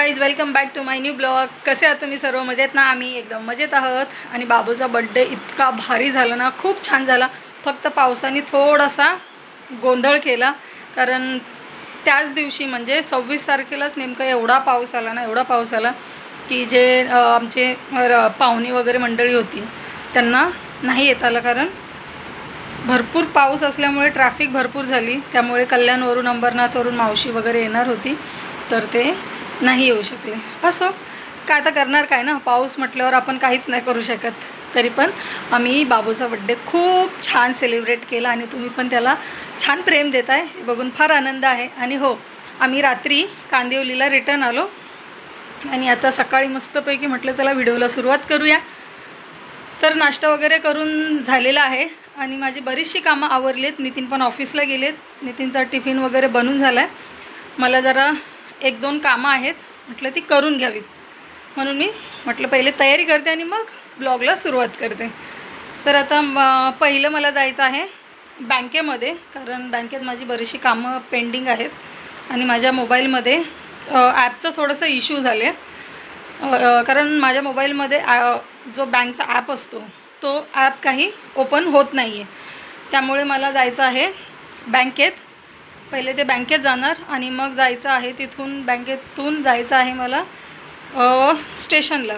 Guys welcome back to my new blog. कसे आहात तुम्ही सर्व? मजेत ना? आम्ही एकदम मजेत आहोत. आणि बाबूचा बड्डे इतका भारी झाला ना, खूप छान झाला. फक्त पावसाने थोडासा गोंधळ केला, कारण त्याच दिवशी म्हणजे 26 तारखेलाच नेमका एवढा पाऊस आला ना, एवढा पाऊस आला की जे आमचे पाहुणे वगैरे मंडळी होती त्यांना नाही येत आलं, कारण भरपूर पाऊस असल्यामुळे ट्रॅफिक भरपूर झाली. त्यामुळे कल्याणवरून अंबरनाथवरून मावशी वगैरे येणार होती, तर ते नाही येऊ शकले. असो, काय आता करणार काय ना, पाऊस म्हटल्यावर आपण काहीच नाही करू शकत. तरी पण आम्ही बाबूचा बड्डे खूप छान सेलिब्रेट केला आणि तुम्ही पण त्याला छान प्रेम देत आहे, हे बघून फार आनंद आहे. आणि हो, आम्ही रात्री कांदिवलीला रिटर्न आलो आणि आता सकाळी मस्तपैकी म्हटलं चला व्हिडिओला सुरुवात करूया. तर नाश्ता वगैरे करून झालेला आहे आणि माझी बरीचशी कामं आवरलीत. नितीन पण ऑफिसला गेलेत. नितीनचा टिफिन वगैरे बनून झाला आहे. मला जरा 1-2 कामं आहेत, म्हटलं ती करून घ्यावीत, म्हणून मी म्हटलं पहिले तयारी करते आणि मग ब्लॉगला सुरुवात करते. तर आता पहिलं मला जायचं आहे बँकेमध्ये, कारण बँकेत माझी बरीचशी कामं पेंडिंग आहेत आणि माझ्या मोबाईलमध्ये ॲपचं थोडंसं इश्यू झाले. कारण माझ्या मोबाईलमध्ये जो बँकचा ॲप असतो तो ॲप काही ओपन होत नाही आहे. त्यामुळे मला जायचं आहे बँकेत. पहिले ते बँकेत जाणार आणि मग जायचं आहे तिथून, बँकेतून जायचं आहे मला स्टेशनला,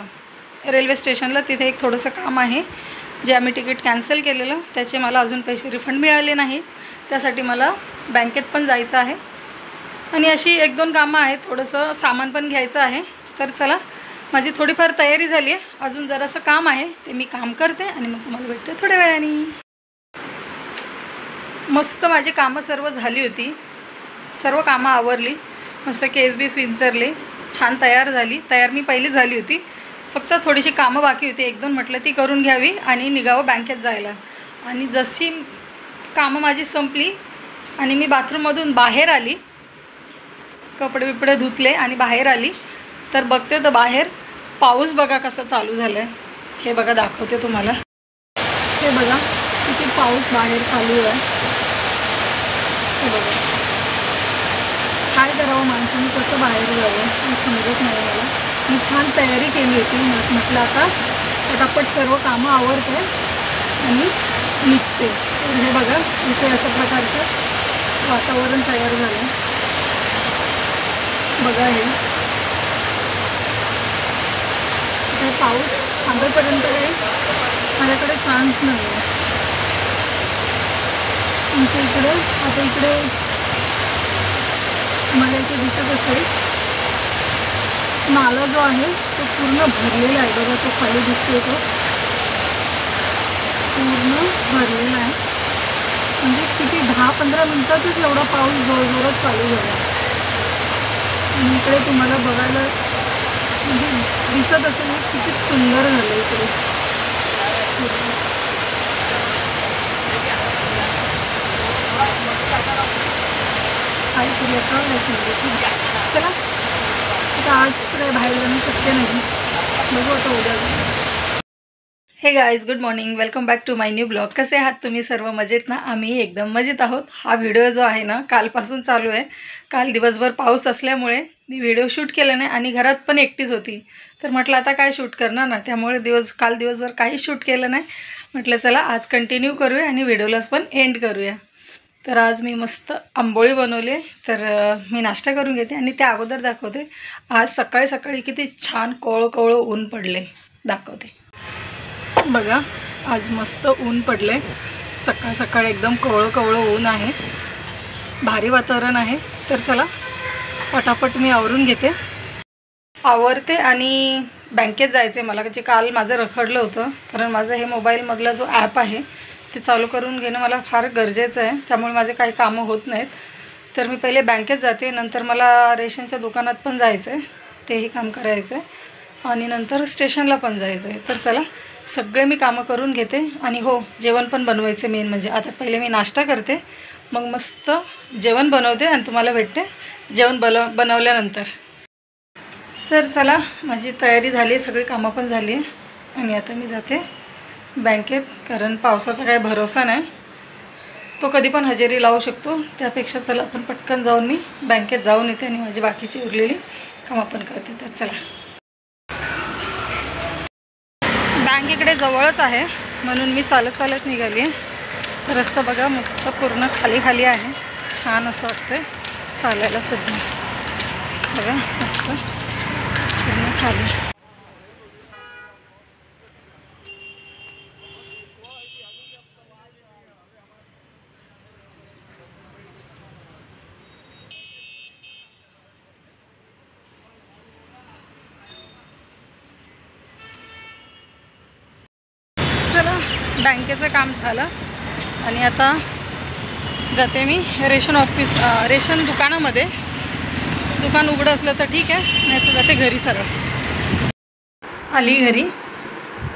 रेल्वे स्टेशनला. तिथे एक थोडंसं काम आहे, जे आम्ही तिकीट कॅन्सल केलेलं त्याचे मला अजून पैसे रिफंड मिळाले नाही. त्यासाठी मला बँकेत पण जायचं आहे आणि अशी 1-2 कामं आहेत. थोडंसं सामान पण घ्यायचं आहे. तर चला, माझी थोडीफार तयारी झाली आहे, अजून जरासं काम आहे, ते मी काम करते आणि मग तुम्हाला भेटते थोड्या वेळाने. मस्त माझी कामं सर्व झाली होती, सर्व कामं आवरली, मस्त केस बीस विंचरले, छान तयार झाली. तयार मी पहिली झाली होती, फक्त थोडीशी कामं बाकी होती, 1-2 म्हटलं ती करून घ्यावी आणि निघावं बँकेत जायला. आणि जशी कामं माझी संपली आणि मी बाथरूममधून बाहेर आली, कपडे बिपडे धुतले आणि बाहेर आली, तर बघते तर बाहेर पाऊस बघा कसा चालू झाला आहे. हे बघा, दाखवते तुम्हाला. हे बघा किती पाऊस बाहेर चालू आहे. हे बघा, काय करावं माणसाने, कसं बाहेर जावं हे समजत नाही मला. मी छान तयारी केली होती, म्हटलं आता पटापट सर्व कामं आवरते आणि निघते. तर हे बघा, इथे अशा प्रकारचं वातावरण तयार झालं. बघा, हे पाऊस थांबेपर्यंत काही माझ्याकडे चान्स नाही आहे. आमच्या इकडे आता इकडे मला इथे दिसत असेल नाला जो आहे तो पूर्ण भरलेला आहे. बघा, तो खाली दिसतोय, तो पूर्ण भरलेला आहे. म्हणजे किती 10-15 मिनटातच एवढा पाऊस जोरजोरात चालू झाला. आणि इकडे तुम्हाला बघायला म्हणजे दिसत असेल किती सुंदर झालं इकडे. काय करूया का नाही समजत. चला, आता आज तर बाहेर जाणं शक्य नाही, बघू आता उद्या. Hey guys, good morning, welcome back to my new blog. कसे आहात तुम्ही सर्व? मजेत ना? आम्ही एकदम मजेत आहोत. हा व्हिडिओ जो आहे ना, कालपासून चालू आहे. काल दिवसभर पाऊस असल्यामुळे मी व्हिडिओ शूट केला नाही आणि घरात पण एकटीच होती, तर म्हटलं आता काय शूट करणार ना, त्यामुळे काल दिवसभर काही शूट केलं नाही. म्हटलं चला आज कंटिन्यू करूया आणि व्हिडिओलाच पण एंड करूया. तर आज मी मस्त आंबोळी बनवली, तर मी नाश्ता करून घेते आणि त्या अगोदर दाखवते आज सकाळी सकाळी किती छान कोवळं कोवळं ऊन पडले. दाखवते बघा, आज मस्त ऊन पडले. सकाळ सकाळ एकदम कोवळं कोवळं ऊन आहे, भारी वातावरण आहे. तर चला पटापट मी आवरून घेते, आवरते आणि बँकेत जायचं आहे मला. जे काल माझं रखडलं होतं, कारण माझं हे मोबाईलमधला जो ॲप आहे ते चालू करून घेणं मला फार गरजेचं आहे. त्यामुळे माझे काही कामं होत नाहीत. तर मी पहिले बँकेत जाते, नंतर मला रेशनच्या दुकानात पण जायचं आहे, तेही काम करायचं आहे आणि नंतर स्टेशनला पण जायचं आहे. तर चला सगळे मी कामं करून घेते आणि हो, जेवण पण बनवायचं मेन म्हणजे. आता पहिले मी नाश्ता करते, मग मस्त जेवण बनवते आणि तुम्हाला भेटते जेवण बनवल्यानंतर. तर चला, माझी तयारी झाली, सगळी कामं पण झाली आणि आता मी जाते बँकेत, कारण पावसाचा काही भरोसा नाही, तो कधी पण हजेरी लावू शकतो. त्यापेक्षा चला आपण पटकन जाऊन मी बँकेत जाऊन येते आणि माझी बाकीची उरलेली काम आपण करते. तर चला, बँक इकडे जवळच आहे म्हणून मी चालत चालत निघाली आहे. रस्ता बघा मस्त पूर्ण खाली खाली आहे, छान असं वाटतंय चालायला सुद्धा. बघा मस्त पूर्ण खाली. चला, बँकेचं काम झालं आणि आता जाते मी रेशन दुकानामध्ये. दुकान उघडं असलं तर ठीक आहे, नाही तर जाते घरी सरळ. आली घरी.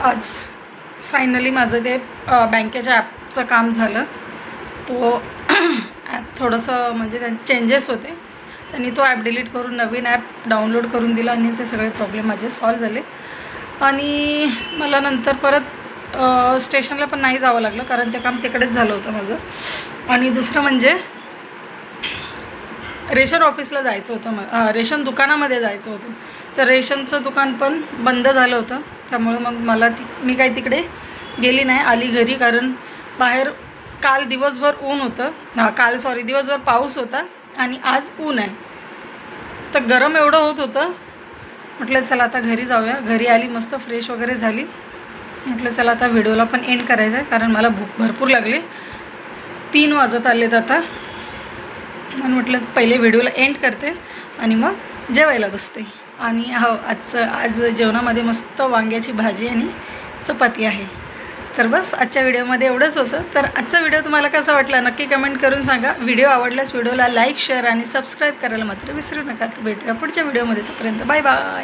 आज फायनली माझं ते बँकेच्या ॲपचं काम झालं. तो ॲप थोडंसं म्हणजे चेंजेस होते, त्यांनी तो ॲप डिलीट करून नवीन ॲप डाउनलोड करून दिला आणि ते सगळे प्रॉब्लेम माझे सॉल्व झाले. आणि मला नंतर परत स्टेशनला पण नाही जावं लागलं, कारण ते काम तिकडेच झालं होतं माझं. आणि दुसरं म्हणजे रेशन ऑफिसला जायचं होतं, रेशन दुकानामध्ये जायचं होतं. तर रेशनचं दुकान पण बंद झालं होतं, त्यामुळं मग मी काही तिकडे गेली नाही, आली घरी. कारण बाहेर काल दिवसभर ऊन होतं, दिवसभर पाऊस होता आणि आज ऊन आहे. तर गरम एवढं होत होतं, म्हटलं चला आता घरी जाऊया. घरी आली, मस्त फ्रेश वगैरे झाली. म्हटलं चला आता व्हिडिओला पण एंड करायचं आहे, कारण मला भूक भरपूर लागली. 3 वाजत आलेत आता, म्हणून म्हटलं पहिले व्हिडिओला एंड करते आणि मग जेवायला बसते. आणि आज जेवणामध्ये मस्त वांग्याची भाजी आणि चपाती आहे. तर बस आजच्या व्हिडिओमध्ये एवढंच होतं. तर आजचा व्हिडिओ तुम्हाला कसा वाटला नक्की कमेंट करून सांगा. व्हिडिओ आवडल्यास व्हिडिओला लाईक, शेअर आणि सबस्क्राईब करायला मात्र विसरू नका. तर भेटूया पुढच्या व्हिडिओमध्ये. तोपर्यंत बाय बाय.